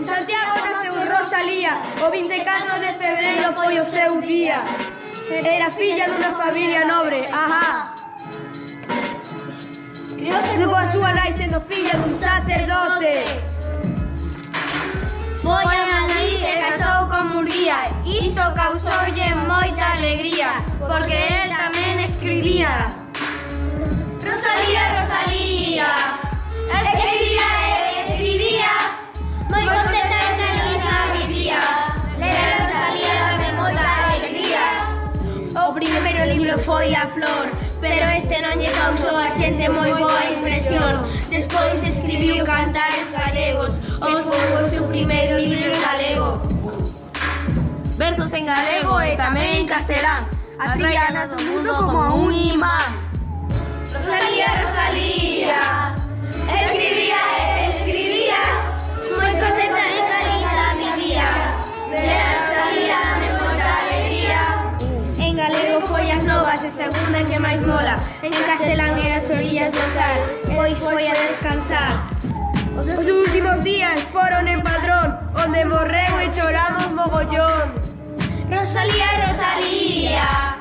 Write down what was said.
Santiago naceu Rosalía, o 24 de febreiro foi o seu día. Era filla dunha familia nobre, ajá. Criouse coa súa nai sendo filla dun sacerdote. Foi a Madrid e casou con Murguía. Isto causoulle moita alegría, porque el tamén escribía. Rosalía, Rosalía, escribía e escribía, moi contenta e feliz vivía. Ler a Rosalía dame moita alegría. O primeiro libro foi A Flor, pero este non lle causou a xente moi boa impresión. Despois escribiu Cantares Galegos, o foi o seu primeiro libro en galego. Versos en galego e tamén en castelán, atraían a todo mundo como un imán. Rosalía, Rosalía, escribía e escribía, moi contenta e feliz vivía. Ler a Rosalía dame moita alegría. En galego foi As Novas, a segunda que máis mola. En castelán e as orillas do sar, pois foi a descansar. Os últimos días foron en Padrón, onde morreu e choramos mogollón. Rosalía, Rosalía,